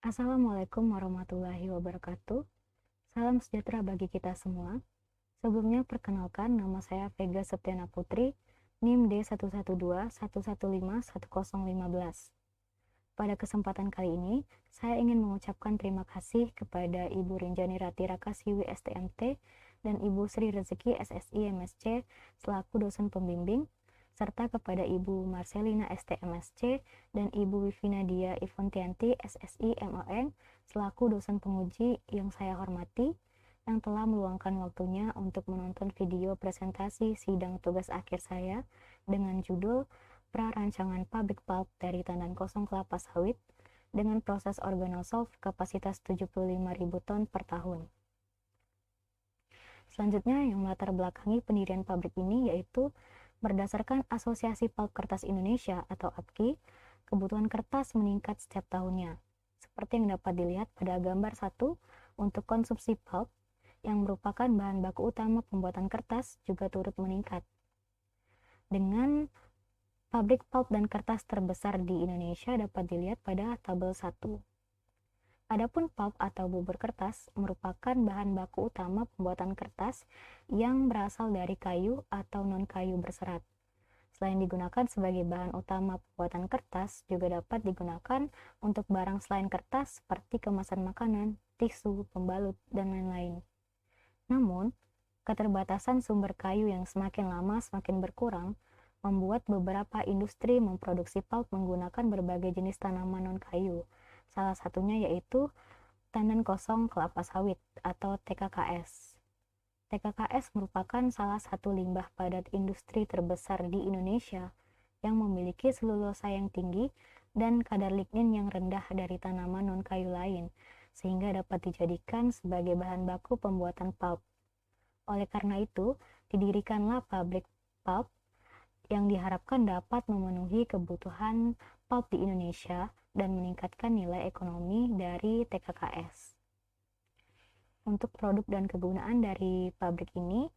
Assalamualaikum warahmatullahi wabarakatuh. Salam sejahtera bagi kita semua. Sebelumnya perkenalkan, nama saya Vega Septiana Putri, NIM D11211510115. Pada kesempatan kali ini, saya ingin mengucapkan terima kasih kepada Ibu Rinjani Rati Rakasiwi STMT dan Ibu Sri Rezeki SSI MSC selaku dosen pembimbing, serta kepada Ibu Marcelina STMSC dan Ibu Wivinadia Ivontianti SSI MON selaku dosen penguji yang saya hormati, yang telah meluangkan waktunya untuk menonton video presentasi sidang tugas akhir saya dengan judul Prarancangan Pabrik Pulp dari Tandan Kosong Kelapa Sawit dengan proses organosolv kapasitas 75.000 ton per tahun. Selanjutnya, yang melatar belakangi pendirian pabrik ini yaitu berdasarkan Asosiasi Pulp Kertas Indonesia atau APKI, kebutuhan kertas meningkat setiap tahunnya. Seperti yang dapat dilihat pada gambar 1, untuk konsumsi pulp, yang merupakan bahan baku utama pembuatan kertas, juga turut meningkat. Dengan pabrik pulp dan kertas terbesar di Indonesia dapat dilihat pada tabel 1. Adapun pulp atau bubur kertas merupakan bahan baku utama pembuatan kertas yang berasal dari kayu atau non-kayu berserat. Selain digunakan sebagai bahan utama pembuatan kertas, juga dapat digunakan untuk barang selain kertas seperti kemasan makanan, tisu, pembalut, dan lain-lain. Namun, keterbatasan sumber kayu yang semakin lama semakin berkurang membuat beberapa industri memproduksi pulp menggunakan berbagai jenis tanaman non-kayu. Salah satunya yaitu tandan kosong kelapa sawit atau TKKS. TKKS merupakan salah satu limbah padat industri terbesar di Indonesia yang memiliki selulosa yang tinggi dan kadar lignin yang rendah dari tanaman non-kayu lain, sehingga dapat dijadikan sebagai bahan baku pembuatan pulp. Oleh karena itu, didirikanlah pabrik pulp yang diharapkan dapat memenuhi kebutuhan pulp di Indonesia dan meningkatkan nilai ekonomi dari TKKS. Untuk produk dan kegunaan dari pabrik ini,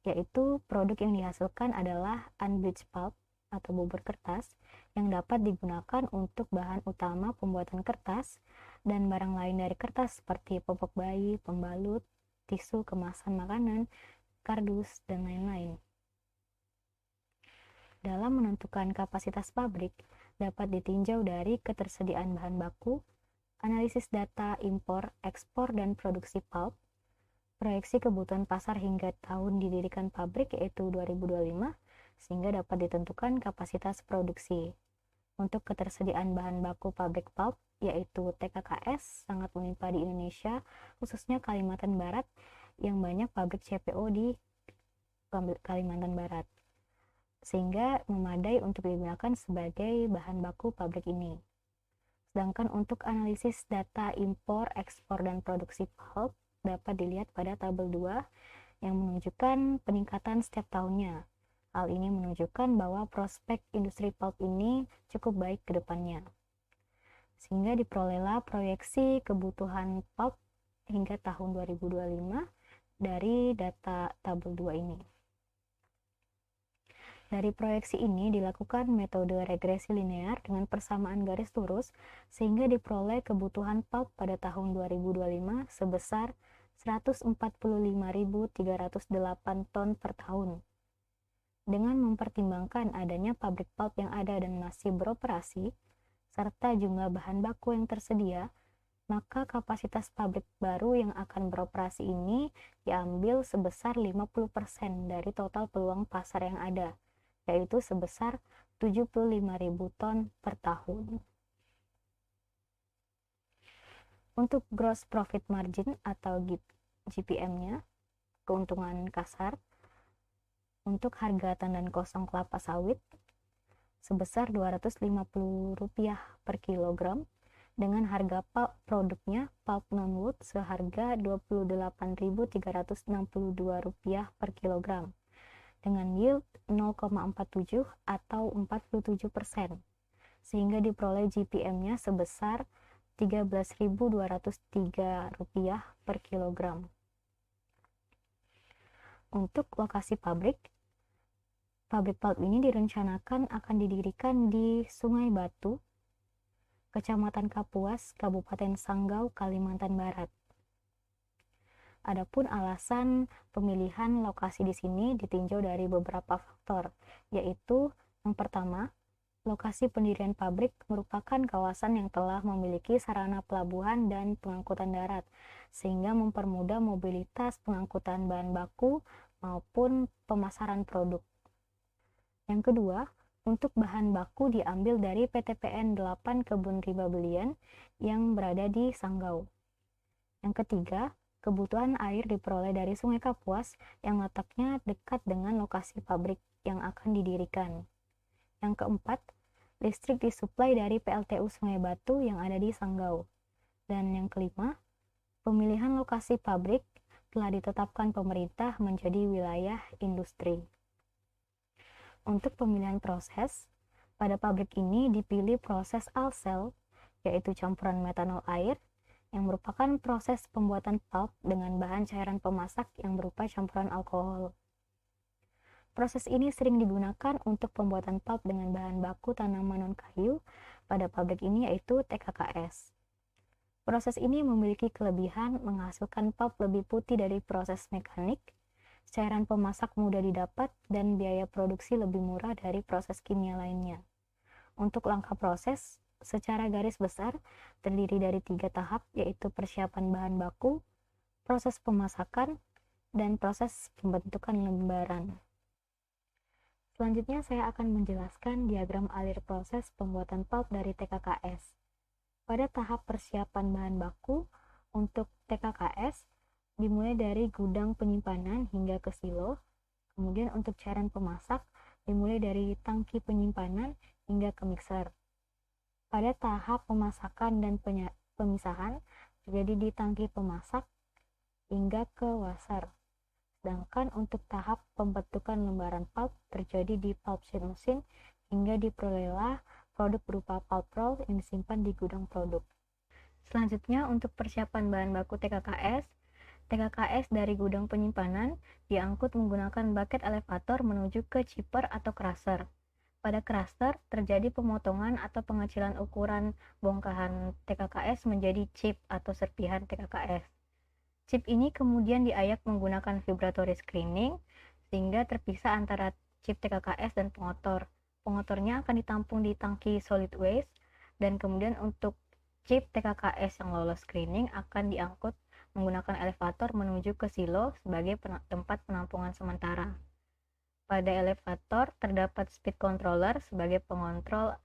yaitu produk yang dihasilkan adalah unbleached pulp atau bubur kertas yang dapat digunakan untuk bahan utama pembuatan kertas dan barang lain dari kertas seperti popok bayi, pembalut, tisu, kemasan makanan, kardus, dan lain-lain. Dalam menentukan kapasitas pabrik, dapat ditinjau dari ketersediaan bahan baku, analisis data impor, ekspor, dan produksi pulp, proyeksi kebutuhan pasar hingga tahun didirikan pabrik yaitu 2025, sehingga dapat ditentukan kapasitas produksi. Untuk ketersediaan bahan baku pabrik pulp, yaitu TKKS, sangat melimpah di Indonesia, khususnya Kalimantan Barat, yang banyak pabrik CPO di Kalimantan Barat, sehingga memadai untuk digunakan sebagai bahan baku pabrik ini. Sedangkan untuk analisis data impor, ekspor, dan produksi pulp dapat dilihat pada tabel 2 yang menunjukkan peningkatan setiap tahunnya. Hal ini menunjukkan bahwa prospek industri pulp ini cukup baik ke depannya. Sehingga diperolehlah proyeksi kebutuhan pulp hingga tahun 2025 dari data tabel 2 ini. Dari proyeksi ini dilakukan metode regresi linear dengan persamaan garis lurus sehingga diperoleh kebutuhan pulp pada tahun 2025 sebesar 145.308 ton per tahun. Dengan mempertimbangkan adanya pabrik pulp yang ada dan masih beroperasi, serta jumlah bahan baku yang tersedia, maka kapasitas pabrik baru yang akan beroperasi ini diambil sebesar 50% dari total peluang pasar yang ada, yaitu sebesar 75.000 ton per tahun. Untuk gross profit margin atau GPM-nya, keuntungan kasar, untuk harga tandan kosong kelapa sawit sebesar Rp250 per kilogram, dengan harga produknya pulp non-wood seharga Rp28.362 per kilogram, dengan yield 0,47 atau 47%, sehingga diperoleh GPM-nya sebesar Rp13.203 per kilogram. Untuk lokasi pabrik pulp ini direncanakan akan didirikan di Sungai Batu, Kecamatan Kapuas, Kabupaten Sanggau, Kalimantan Barat. Adapun alasan pemilihan lokasi di sini ditinjau dari beberapa faktor, yaitu yang pertama, lokasi pendirian pabrik merupakan kawasan yang telah memiliki sarana pelabuhan dan pengangkutan darat, sehingga mempermudah mobilitas pengangkutan bahan baku maupun pemasaran produk. Yang kedua, untuk bahan baku diambil dari PTPN 8 Kebun Riba Belian yang berada di Sanggau. Yang ketiga, kebutuhan air diperoleh dari Sungai Kapuas yang letaknya dekat dengan lokasi pabrik yang akan didirikan. Yang keempat, listrik disuplai dari PLTU Sungai Batu yang ada di Sanggau. Dan yang kelima, pemilihan lokasi pabrik telah ditetapkan pemerintah menjadi wilayah industri. Untuk pemilihan proses, pada pabrik ini dipilih proses alsel, yaitu campuran metanol air, yang merupakan proses pembuatan pulp dengan bahan cairan pemasak yang berupa campuran alkohol. Proses ini sering digunakan untuk pembuatan pulp dengan bahan baku tanaman non-kayu pada pabrik ini yaitu TKKS. Proses ini memiliki kelebihan menghasilkan pulp lebih putih dari proses mekanik, cairan pemasak mudah didapat, dan biaya produksi lebih murah dari proses kimia lainnya. Untuk langkah proses, secara garis besar terdiri dari 3 tahap, yaitu persiapan bahan baku, proses pemasakan, dan proses pembentukan lembaran. Selanjutnya saya akan menjelaskan diagram alir proses pembuatan pulp dari TKKS. Pada tahap persiapan bahan baku, untuk TKKS dimulai dari gudang penyimpanan hingga ke silo, kemudian untuk cairan pemasak dimulai dari tangki penyimpanan hingga ke mixer. Pada tahap pemasakan dan pemisahan terjadi di tangki pemasak hingga ke washer. Sedangkan untuk tahap pembentukan lembaran pulp terjadi di pulp sheet mesin hingga diperolehlah produk berupa pulp roll yang disimpan di gudang produk. Selanjutnya untuk persiapan bahan baku TKKS dari gudang penyimpanan diangkut menggunakan bucket elevator menuju ke chipper atau crusher. Pada crusher terjadi pemotongan atau pengecilan ukuran bongkahan TKKS menjadi chip atau serpihan TKKS. Chip ini kemudian diayak menggunakan vibratory screening sehingga terpisah antara chip TKKS dan pengotor. Pengotornya akan ditampung di tangki solid waste dan kemudian untuk chip TKKS yang lolos screening akan diangkut menggunakan elevator menuju ke silo sebagai tempat penampungan sementara. Pada elevator terdapat speed controller sebagai pengontrol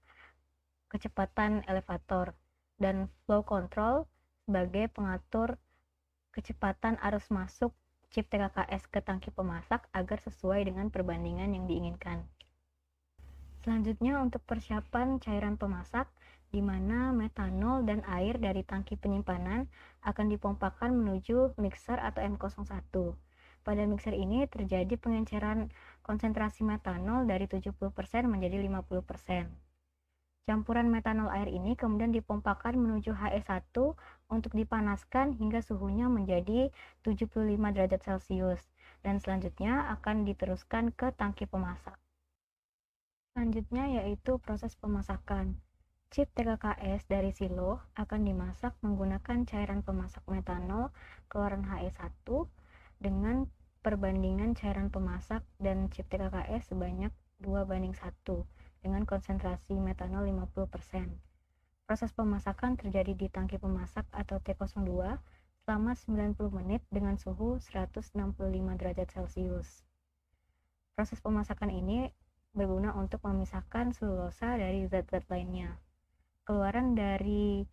kecepatan elevator dan flow control sebagai pengatur kecepatan arus masuk chip TKKS ke tangki pemasak agar sesuai dengan perbandingan yang diinginkan. Selanjutnya untuk persiapan cairan pemasak, di mana metanol dan air dari tangki penyimpanan akan dipompakan menuju mixer atau M01. Pada mixer ini terjadi pengenceran konsentrasi metanol dari 70% menjadi 50%. Campuran metanol air ini kemudian dipompakan menuju HE1 untuk dipanaskan hingga suhunya menjadi 75 derajat Celcius dan selanjutnya akan diteruskan ke tangki pemasak. Selanjutnya yaitu proses pemasakan. Chip TKKS dari silo akan dimasak menggunakan cairan pemasak metanol keluaran HE1 dengan perbandingan cairan pemasak dan chip TKKS sebanyak 2:1 dengan konsentrasi metanol 50%. Proses pemasakan terjadi di tangki pemasak atau T02 selama 90 menit dengan suhu 165 derajat Celcius. Proses pemasakan ini berguna untuk memisahkan selulosa dari zat-zat lainnya. Keluaran dari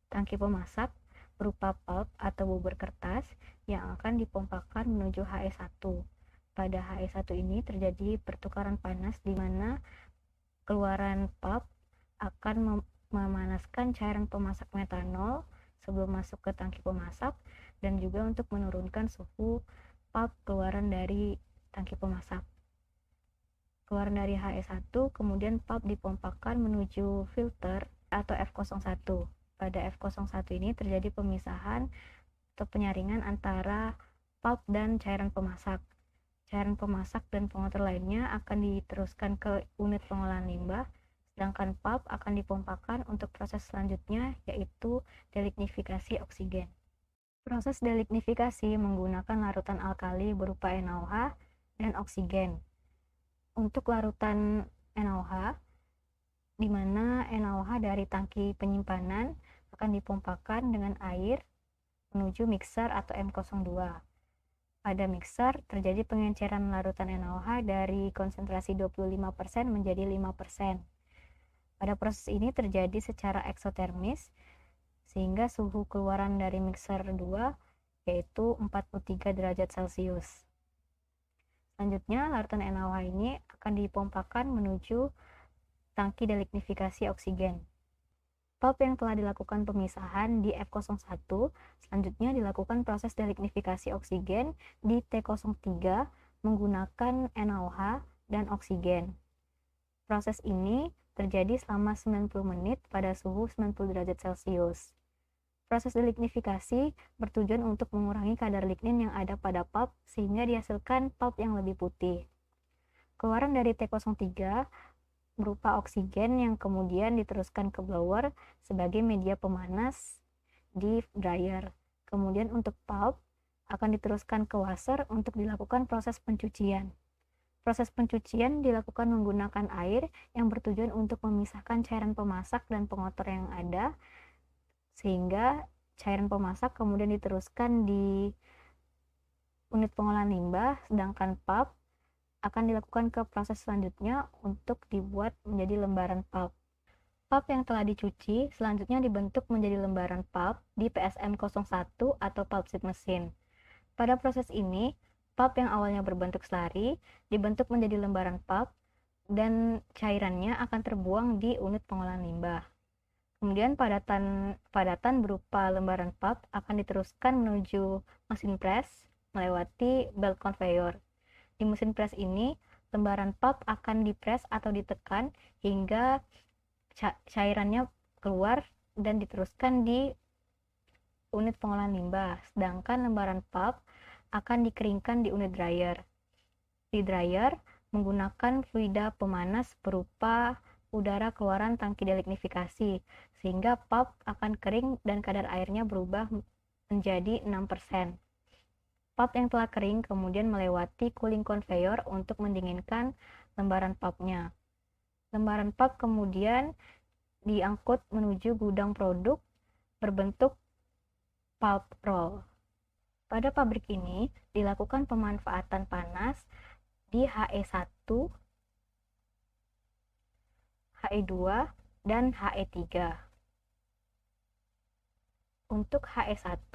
tangki pemasak berupa pulp atau bubur kertas yang akan dipompakan menuju HE1. Pada HE1 ini terjadi pertukaran panas di mana keluaran pulp akan memanaskan cairan pemasak metanol sebelum masuk ke tangki pemasak dan juga untuk menurunkan suhu pulp keluaran dari tangki pemasak. Keluaran dari HE1 kemudian pulp dipompakan menuju filter atau F01. Pada F01 ini terjadi pemisahan atau penyaringan antara pulp dan cairan pemasak. Cairan pemasak dan pengotor lainnya akan diteruskan ke unit pengolahan limbah, sedangkan pulp akan dipompakan untuk proses selanjutnya, yaitu delignifikasi oksigen. Proses delignifikasi menggunakan larutan alkali berupa NaOH dan oksigen. Untuk larutan NaOH, di mana NaOH dari tangki penyimpanan akan dipompakan dengan air menuju mixer atau M02. Pada mixer, terjadi pengenceran larutan NaOH dari konsentrasi 25% menjadi 5%. Pada proses ini terjadi secara eksotermis, sehingga suhu keluaran dari mixer 2 yaitu 43 derajat Celcius. Selanjutnya, larutan NaOH ini akan dipompakan menuju tangki delignifikasi oksigen. Pulp yang telah dilakukan pemisahan di F01 selanjutnya dilakukan proses delignifikasi oksigen di T03 menggunakan NaOH dan oksigen. Proses ini terjadi selama 90 menit pada suhu 90 derajat Celcius. Proses delignifikasi bertujuan untuk mengurangi kadar lignin yang ada pada pulp sehingga dihasilkan pulp yang lebih putih. Keluaran dari T03 berupa oksigen yang kemudian diteruskan ke blower sebagai media pemanas di dryer. Kemudian untuk pulp akan diteruskan ke washer untuk dilakukan proses pencucian. Proses pencucian dilakukan menggunakan air yang bertujuan untuk memisahkan cairan pemasak dan pengotor yang ada, sehingga cairan pemasak kemudian diteruskan di unit pengolahan limbah, sedangkan pulp akan dilakukan ke proses selanjutnya untuk dibuat menjadi lembaran pulp. Pulp yang telah dicuci selanjutnya dibentuk menjadi lembaran pulp di PSM01 atau pulp sheet mesin. Pada proses ini, pulp yang awalnya berbentuk slari dibentuk menjadi lembaran pulp dan cairannya akan terbuang di unit pengolahan limbah. Kemudian padatan berupa lembaran pulp akan diteruskan menuju mesin press melewati belt conveyor. Di mesin press ini, lembaran pulp akan dipres atau ditekan hingga cairannya keluar dan diteruskan di unit pengolahan limbah. Sedangkan lembaran pulp akan dikeringkan di unit dryer. Di dryer menggunakan fluida pemanas berupa udara keluaran tangki delignifikasi, sehingga pulp akan kering dan kadar airnya berubah menjadi 6%. Pulp yang telah kering kemudian melewati cooling conveyor untuk mendinginkan lembaran pulpnya. Lembaran pulp kemudian diangkut menuju gudang produk berbentuk pulp roll. Pada pabrik ini dilakukan pemanfaatan panas di HE1, HE2, dan HE3. Untuk HE1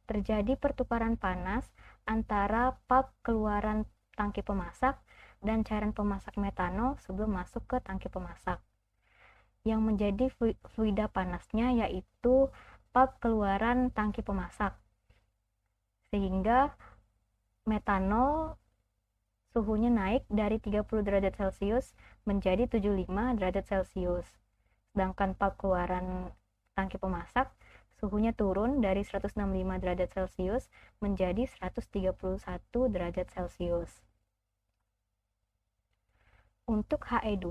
terjadi pertukaran panas antara pulp keluaran tangki pemasak dan cairan pemasak metanol sebelum masuk ke tangki pemasak. Yang menjadi fluida panasnya yaitu pulp keluaran tangki pemasak, sehingga metanol suhunya naik dari 30 derajat Celcius menjadi 75 derajat Celcius. Sedangkan pulp keluaran tangki pemasak suhunya turun dari 165 derajat Celcius menjadi 131 derajat Celcius. Untuk HE2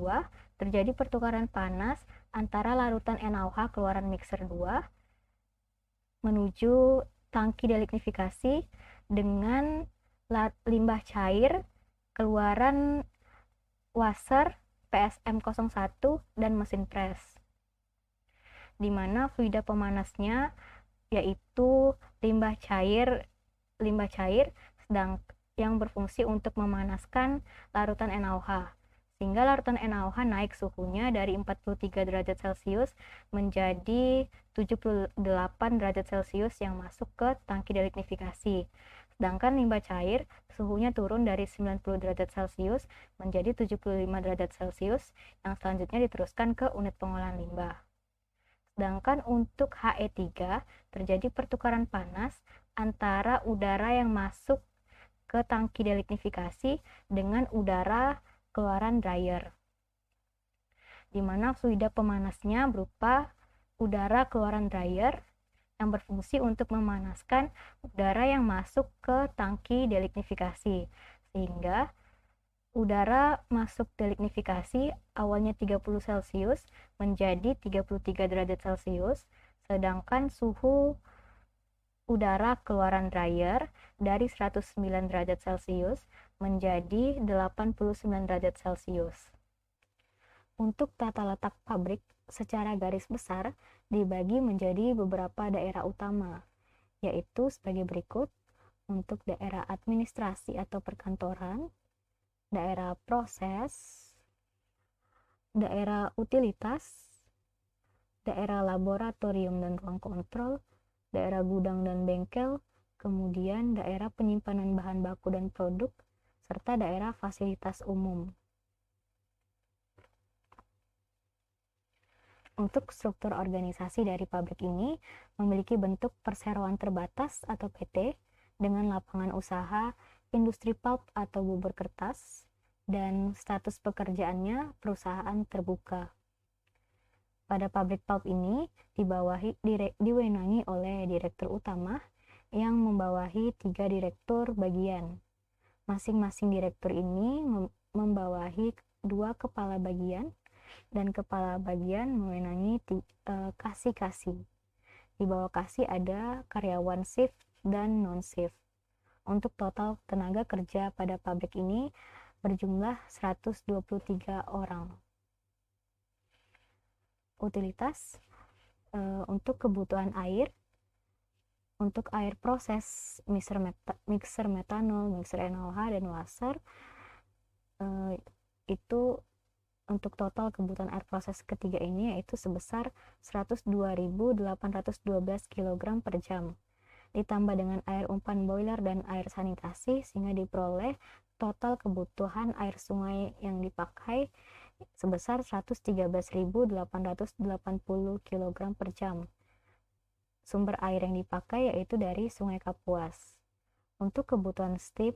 terjadi pertukaran panas antara larutan NaOH keluaran mixer 2 menuju tangki delignifikasi dengan limbah cair keluaran washer PSM01 dan mesin press, di mana fluida pemanasnya yaitu limbah cair sedang yang berfungsi untuk memanaskan larutan NaOH, sehingga larutan NaOH naik suhunya dari 43 derajat Celcius menjadi 78 derajat Celcius yang masuk ke tangki delignifikasi. Sedangkan limbah cair suhunya turun dari 90 derajat Celcius menjadi 75 derajat Celcius yang selanjutnya diteruskan ke unit pengolahan limbah. Sedangkan untuk HE3 terjadi pertukaran panas antara udara yang masuk ke tangki delignifikasi dengan udara keluaran dryer, di mana fluida pemanasnya berupa udara keluaran dryer yang berfungsi untuk memanaskan udara yang masuk ke tangki delignifikasi, sehingga Udara masuk delignifikasi awalnya 30 Celcius menjadi 33 derajat Celcius, sedangkan suhu udara keluaran dryer dari 109 derajat Celcius menjadi 89 derajat Celcius. Untuk tata letak pabrik secara garis besar dibagi menjadi beberapa daerah utama, yaitu sebagai berikut. Untuk daerah administrasi atau perkantoran, daerah proses, daerah utilitas, daerah laboratorium dan ruang kontrol, daerah gudang dan bengkel, kemudian daerah penyimpanan bahan baku dan produk, serta daerah fasilitas umum. Untuk struktur organisasi dari pabrik ini memiliki bentuk perseroan terbatas atau PT dengan lapangan usaha, industri pulp atau bubur kertas, dan status pekerjaannya perusahaan terbuka. Pada pabrik pulp ini diwenangi oleh direktur utama yang membawahi 3 direktur bagian. Masing-masing direktur ini membawahi 2 kepala bagian, dan kepala bagian mewenangi kasih-kasih. Di bawah kasih ada karyawan shift dan non-shift. Untuk total tenaga kerja pada pabrik ini berjumlah 123 orang. Utilitas untuk kebutuhan air, untuk air proses, mixer metanol, mixer NaOH, dan washer, itu untuk total kebutuhan air proses ketiga ini yaitu sebesar 102.812 kg per jam. Ditambah dengan air umpan boiler dan air sanitasi sehingga diperoleh total kebutuhan air sungai yang dipakai sebesar 113.880 kg per jam. Sumber air yang dipakai yaitu dari Sungai Kapuas. Untuk kebutuhan steam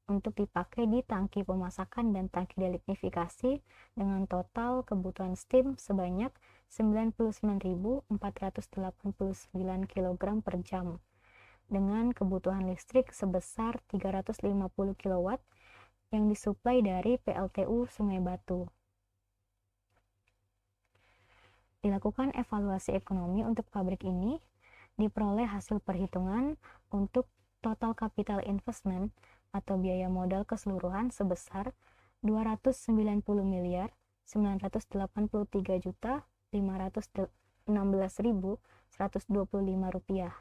untuk dipakai di tangki pemasakan dan tangki delignifikasi dengan total kebutuhan steam sebanyak 99.489 kg per jam dengan kebutuhan listrik sebesar 350 kW yang disuplai dari PLTU Sungai Batu. Dilakukan evaluasi ekonomi untuk pabrik ini, diperoleh hasil perhitungan untuk total capital investment atau biaya modal keseluruhan sebesar 299.983.516.125 rupiah,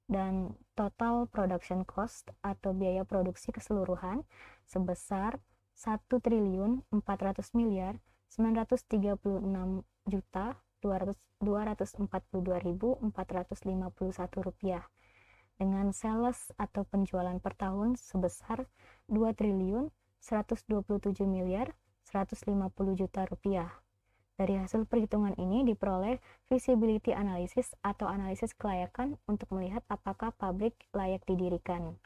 dan total production cost atau biaya produksi keseluruhan sebesar 1.439.936.242.451 rupiah, dengan sales atau penjualan per tahun sebesar 2.127.150.000.000 rupiah. Dari hasil perhitungan ini diperoleh feasibility analysis atau analisis kelayakan untuk melihat apakah pabrik layak didirikan.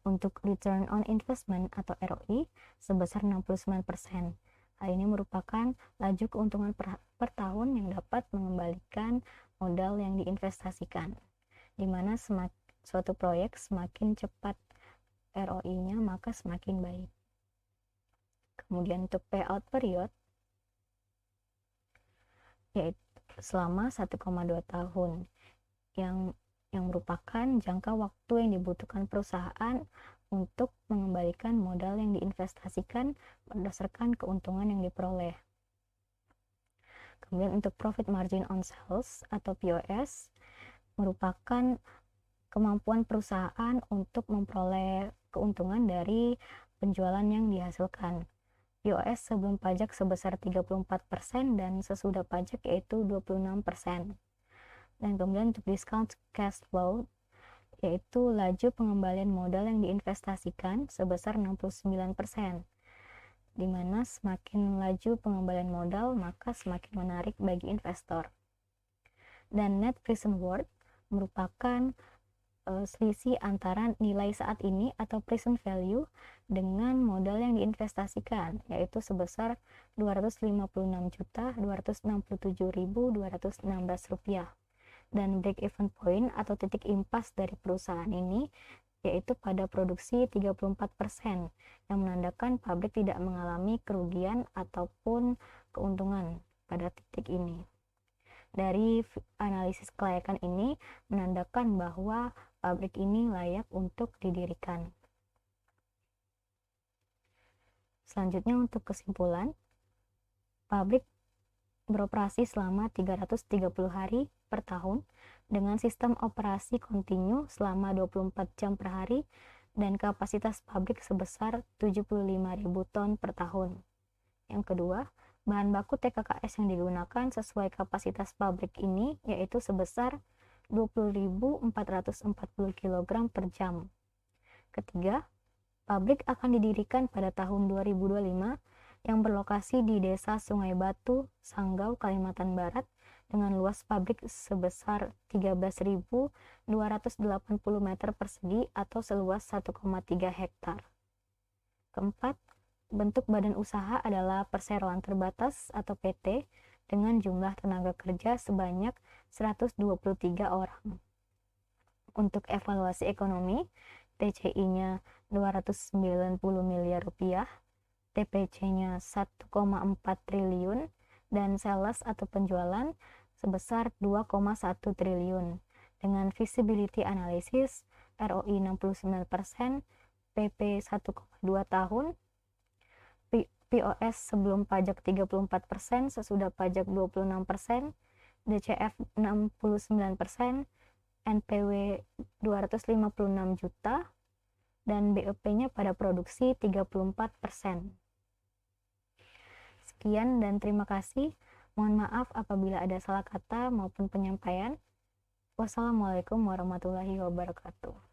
Untuk return on investment atau ROI sebesar 69%. Hal ini merupakan laju keuntungan per tahun yang dapat mengembalikan modal yang diinvestasikan, di mana suatu proyek semakin cepat ROI-nya maka semakin baik. Kemudian untuk payout period yaitu selama 1,2 tahun yang merupakan jangka waktu yang dibutuhkan perusahaan untuk mengembalikan modal yang diinvestasikan berdasarkan keuntungan yang diperoleh. Kemudian untuk profit margin on sales atau POS merupakan kemampuan perusahaan untuk memperoleh keuntungan dari penjualan yang dihasilkan. POS sebelum pajak sebesar 34% dan sesudah pajak yaitu 26%. Dan kemudian untuk discount cash flow yaitu laju pengembalian modal yang diinvestasikan sebesar 69%. Di mana semakin laju pengembalian modal maka semakin menarik bagi investor. Dan net present worth merupakan selisih antara nilai saat ini atau present value dengan modal yang diinvestasikan yaitu sebesar 256.267.216 rupiah, dan break even point atau titik impas dari perusahaan ini yaitu pada produksi 34%, yang menandakan pabrik tidak mengalami kerugian ataupun keuntungan pada titik ini. Dari analisis kelayakan ini menandakan bahwa pabrik ini layak untuk didirikan. Selanjutnya untuk kesimpulan, pabrik beroperasi selama 330 hari per tahun dengan sistem operasi kontinu selama 24 jam per hari dan kapasitas pabrik sebesar 75.000 ton per tahun. Yang kedua, bahan baku TKKS yang digunakan sesuai kapasitas pabrik ini yaitu sebesar 20.440 kg per jam. Ketiga, pabrik akan didirikan pada tahun 2025 yang berlokasi di Desa Sungai Batu, Sanggau, Kalimantan Barat dengan luas pabrik sebesar 13.280 meter persegi atau seluas 1,3 hektar. Keempat, bentuk badan usaha adalah perseroan terbatas atau PT dengan jumlah tenaga kerja sebanyak 123 orang. Untuk evaluasi ekonomi, TCI-nya 290 miliar rupiah, TPC-nya 1,4 triliun, dan sales atau penjualan sebesar 2,1 triliun. Dengan visibility analysis, ROI 69%, PP 1,2 tahun, POS sebelum pajak 34%, sesudah pajak 26%, DCF 69%, NPW 256 juta, dan BEP-nya pada produksi 34%. Sekian dan terima kasih. Mohon maaf apabila ada salah kata maupun penyampaian. Wassalamualaikum warahmatullahi wabarakatuh.